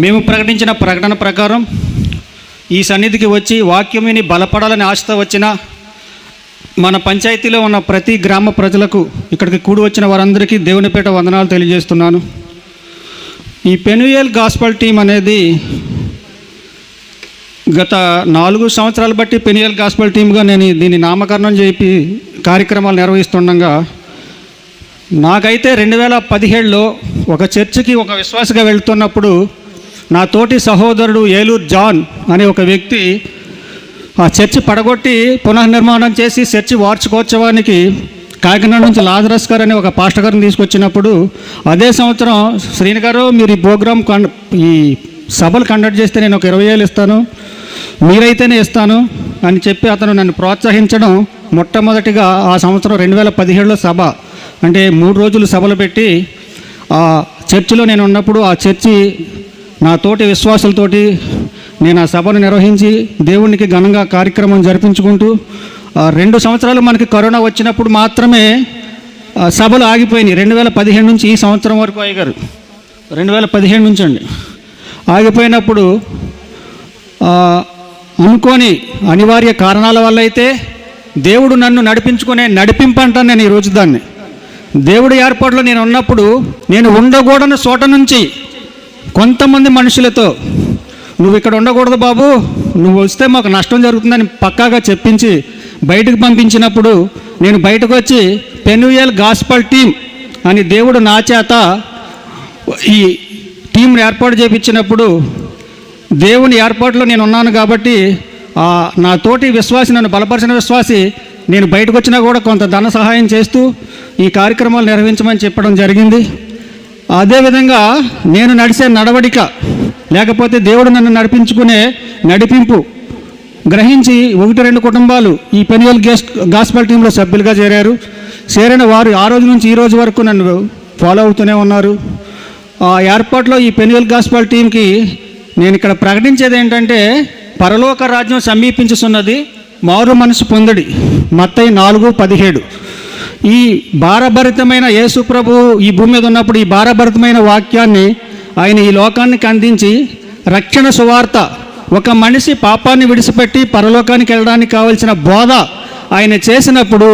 మేము ప్రకటించిన ప్రకటన ప్రకారం ఈ సన్నిధికి వచ్చి వాక్యం విని బలపడాలని ఆశతో వచ్చిన మన పంచాయతీలో ఉన్న ప్రతి గ్రామ ప్రజలకు, ఇక్కడికి కూడి వచ్చిన వారందరికీ దేవునిపేట వందనాలు తెలియజేస్తున్నాను. ఈ పెనుయేల్ గాస్పల్ టీం అనేది గత 4 సంవత్సరాలు బట్టి పెనుయేల్ గాస్పల్ టీమ్గా నేను దీన్ని నామకరణం చేపి కార్యక్రమాలు నిర్వహిస్తుండగా, నాకైతే 2017లో ఒక చర్చికి ఒక విశ్వాసగా వెళ్తున్నప్పుడు నా తోటి సహోదరుడు ఏలూరు జాన్ అనే ఒక వ్యక్తి ఆ చర్చి పడగొట్టి పునర్నిర్మాణం చేసి చర్చి వార్షికోత్సవానికి కాకినాడ నుంచి లాజరస్ గారు అనే ఒక పాస్టర్ గారిని తీసుకొచ్చినప్పుడు, అదే సంవత్సరం శ్రీని గారు మీరు ఈ ప్రోగ్రామ్ ఈ సభలు కండక్ట్ చేస్తే నేను ఒక 20,000 ఇస్తాను, మీరైతేనే ఇస్తాను అని చెప్పి అతను నన్ను ప్రోత్సహించడం. మొట్టమొదటిగా ఆ సంవత్సరం 2017లో సభ అంటే 3 రోజులు సభలు పెట్టి ఆ చర్చిలో నేను ఉన్నప్పుడు ఆ చర్చి నా తోటి విశ్వాసులతోటి నేను ఆ సభను నిర్వహించి దేవునికి ఘనంగా కార్యక్రమం జరిపించుకుంటూ 2 సంవత్సరాలు మనకి కరోనా వచ్చినప్పుడు మాత్రమే సభలు ఆగిపోయినాయి. 2015 నుంచి ఈ సంవత్సరం వరకు అయ్యారు. 2015 నుంచి అండి ఆగిపోయినప్పుడు అనుకోని అనివార్య కారణాల వల్ల అయితే దేవుడు నన్ను నడిపించుకునే నడిపింపు అంటాను నేను ఈరోజు దాన్ని. దేవుడి ఏర్పాటులో నేను ఉన్నప్పుడు నేను ఉండకూడని చోట నుంచి కొంతమంది మనుషులతో నువ్వు ఇక్కడ ఉండకూడదు బాబు, నువ్వు వస్తే మాకు నష్టం జరుగుతుందని పక్కాగా చెప్పించి బయటకు పంపించినప్పుడు నేను బయటకు వచ్చి పెనుయేల్ గాస్పల్ టీం అని దేవుడు నా చేత ఈ టీంని ఏర్పాటు చేయించినప్పుడు దేవుని ఏర్పాటులో నేను ఉన్నాను కాబట్టి నా తోటి విశ్వాసి, నన్ను బలపరిచిన విశ్వాసి నేను బయటకు వచ్చినా కూడా కొంత ధన సహాయం చేస్తూ ఈ కార్యక్రమాలు నిర్వహించమని చెప్పడం జరిగింది. అదేవిధంగా నేను నడిచే నడవడిక లేకపోతే దేవుడు నన్ను నడిపించుకునే నడిపింపు గ్రహించి 1-2 కుటుంబాలు ఈ పెనుయేల్ గాస్పల్ టీంలో సభ్యులుగా చేరిన వారు ఆ రోజు నుంచి ఈ రోజు వరకు నన్ను ఫాలో అవుతూనే ఉన్నారు. ఆ ఏర్పాట్లో ఈ పెనుయేల్ గాస్పల్ టీంకి నేను ఇక్కడ ప్రకటించేది ఏంటంటే, పరలోక రాజ్యం సమీపించుతున్నది, మారు మనసు పొందడి. మత్తయి 4:17. ఈ భారభరితమైన యేసు ప్రభు ఈ భూమి మీద ఉన్నప్పుడు ఈ భారభరితమైన వాక్యాన్ని ఆయన ఈ లోకానికి అందించి రక్షణ సువార్త, ఒక మనిషి పాపాన్ని విడిచిపెట్టి పరలోకానికి వెళ్ళడానికి కావలసిన బోధ ఆయన చేసినప్పుడు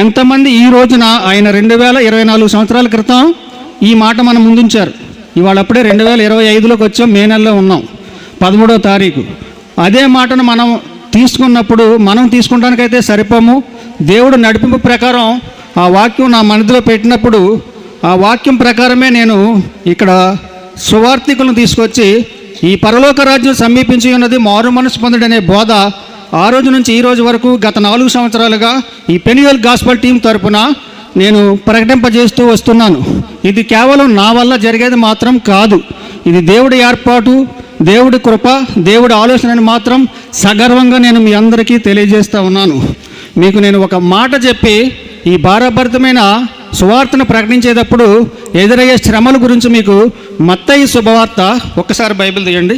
ఎంతమంది ఈ రోజున ఆయన 2024 సంవత్సరాల క్రితం ఈ మాట మనం ముందుంచారు. ఇవాళ అప్పుడే 2025లోకి వచ్చాం, మే నెలలో ఉన్నాం, 13వ తారీఖు. అదే మాటను మనం తీసుకున్నప్పుడు మనం తీసుకుంటానికైతే సరిపోము. దేవుడు నడిపింపు ప్రకారం ఆ వాక్యం నా మనసులో పెట్టినప్పుడు ఆ వాక్యం ప్రకారమే నేను ఇక్కడ సువార్థికులను తీసుకొచ్చి ఈ పరలోక రాజ్యం సమీపించి ఉన్నది, మారు మనసు పొందడం అనే బోధ ఆ రోజు నుంచి ఈ రోజు వరకు గత 4 సంవత్సరాలుగా ఈ పెనుయేల్ గాస్పల్ టీం తరపున నేను ప్రకటింపజేస్తూ వస్తున్నాను. ఇది కేవలం నా వల్ల జరిగేది మాత్రం కాదు, ఇది దేవుడి ఏర్పాటు, దేవుడి కృప, దేవుడి ఆలోచనని మాత్రం సగర్వంగా నేను మీ అందరికీ తెలియజేస్తూ ఉన్నాను. మీకు నేను ఒక మాట చెప్పి ఈ భారభరితమైన సువార్తను ప్రకటించేటప్పుడు ఎదురయ్యే శ్రమల గురించి మీకు మత్తయి శుభవార్త, ఒక్కసారి బైబిల్ తీయండి.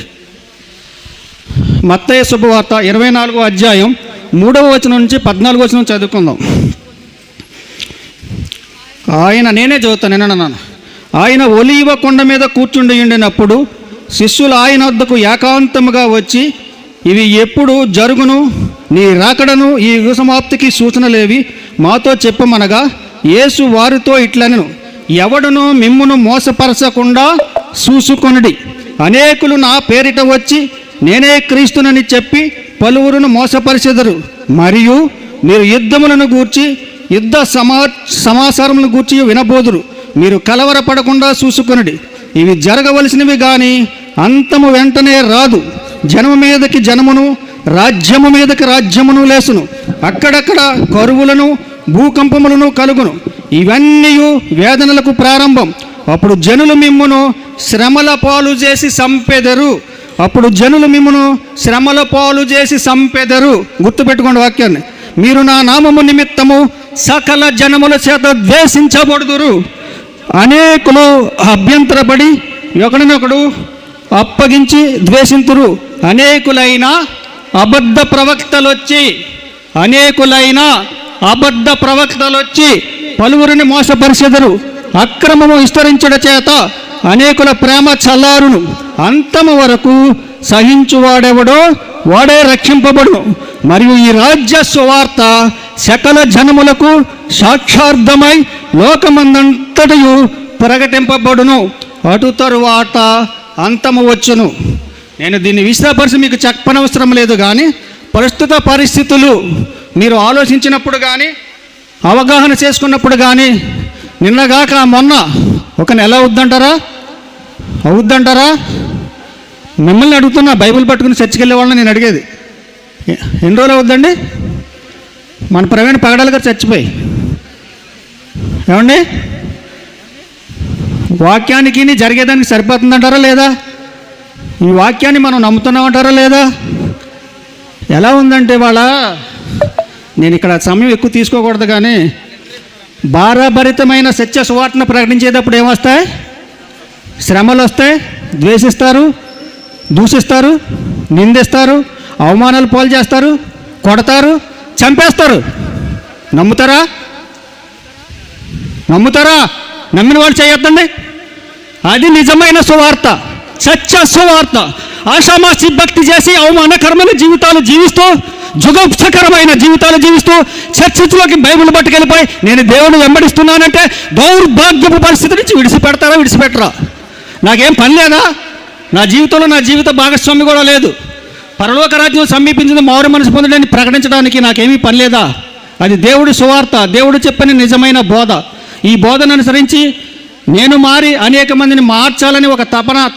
మత్తయి శుభవార్త 24వ అధ్యాయం 3వ వచనం నుంచి 14వ వచనం చదువుకుందాం. నేనే చదువుతాను. ఆయన ఒలీవ కొండ మీద కూర్చుండి ఉండినప్పుడు శిష్యులు ఆయన వద్దకు ఏకాంతముగా వచ్చి, ఇవి ఎప్పుడు జరుగును, నీ రాకడను ఈ యుగ సమాప్తికి సూచనలేవి మాతో చెప్పమనగా, యేసు వారితో ఇట్లనెను, ఎవడును మిమ్మును మోసపరచకుండా చూసుకొనుడి. అనేకులు నా పేరిట వచ్చి నేనే క్రీస్తునని చెప్పి పలువురును మోసపరిచెదరు. మరియు మీరు యుద్ధములను గూర్చి యుద్ధ సమాచారములను గూర్చి వినబోదురు. మీరు కలవరపడకుండా చూసుకొనుడి. ఇవి జరగవలసినవి కానీ అంతము వెంటనే రాదు. జనము మీదకి జనమును, రాజ్యము మీదకి రాజ్యమును లేసును. అక్కడక్కడ కరువులను, భూకంపములను కలుగును. ఇవన్నీ వేదనలకు ప్రారంభం. అప్పుడు జనులు మిమ్మును శ్రమల పాలు చేసి చంపెదరు. గుర్తుపెట్టుకోండి వాక్యాన్ని. మీరు నా నామము నిమిత్తము సకల జనముల చేత ద్వేషించబడుదురు. అనేకులు అభ్యంతరపడి ఒకడినొకడు అప్పగించి ద్వేషింతురు. అనేకులైన అబద్ధ ప్రవక్తలొచ్చి పలువురిని మోసపరిచెదరు. అక్రమము విస్తరించుట చేత అనేకుల ప్రేమ చల్లారును. అంతము వరకు సహించువాడెవడో వాడే రక్షింపబడును. మరియు ఈ రాజ్య సువార్త సకల జనములకు సాక్షార్థమై లోకమందంతటయు ప్రకటింపబడును. అటు తరువాత అంతము వచ్చును. నేను దీన్ని విశ్లేషపరిచి మీకు చెప్పనవసరం లేదు, కానీ ప్రస్తుత పరిస్థితులు మీరు ఆలోచించినప్పుడు కానీ అవగాహన చేసుకున్నప్పుడు కానీ నిన్నగాక మొన్న ఒక నెల అవుద్దంటారా? మిమ్మల్ని అడుగుతున్నా, బైబిల్ పట్టుకుని చర్చికి వెళ్ళే వాళ్ళని నేను అడిగేది. ఎన్ని రోజులు అవుద్దండి? మన ప్రవీణ్ పగడాల గారు చచ్చిపోయి, ఏమండి వాక్యానికి జరిగేదానికి సరిపోతుందంటారా లేదా? ఈ వాక్యాన్ని మనం నమ్ముతున్నామంటారా లేదా? ఎలా ఉందంటే వాళ్ళ, నేను ఇక్కడ సమయం ఎక్కువ తీసుకోకూడదు, కానీ భారభరితమైన సత్య సువార్తను ప్రకటించేటప్పుడు ఏమొస్తాయి? శ్రమలు వస్తాయి, ద్వేషిస్తారు, దూషిస్తారు, నిందిస్తారు, అవమానాలు పాలు చేస్తారు, కొడతారు, చంపేస్తారు. నమ్ముతారా? నమ్మిన వాళ్ళు చేయొద్దండి. అది నిజమైన సువార్త, సత్య సువార్త. ఆషామాషి భక్తి చేసి అవమానకరమైన జీవితాలు జీవిస్తూ, జుగుప్సకరమైన జీవితాలు జీవిస్తూ చర్చిలోకి బైబిల్ పట్టుకెళ్ళిపోయి నేను దేవుని వెంబడిస్తున్నానంటే దౌర్భాగ్యపు పరిస్థితి నుంచి విడిచిపెట్టరా? నాకేం పని లేదా? నా జీవితంలో నా జీవిత భాగస్వామి కూడా లేదు. పరలోక రాజ్యం సమీపించింది మారు మనసు పొందడాన్ని ప్రకటించడానికి నాకేమీ పని లేదా? అది దేవుడి సువార్త, దేవుడు చెప్పిన నిజమైన బోధ. ఈ బోధను అనుసరించి నేను మారి అనేక మందిని మార్చాలని ఒక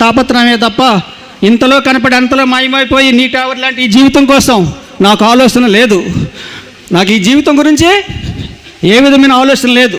తాపత్రయమే తప్ప ఇంతలో కనపడి అంతలో మాయమైపోయి నీటావర్ లాంటి ఈ జీవితం కోసం నాకు ఆలోచన లేదు. నాకు ఈ జీవితం గురించి ఏ విధమైన ఆలోచన లేదు.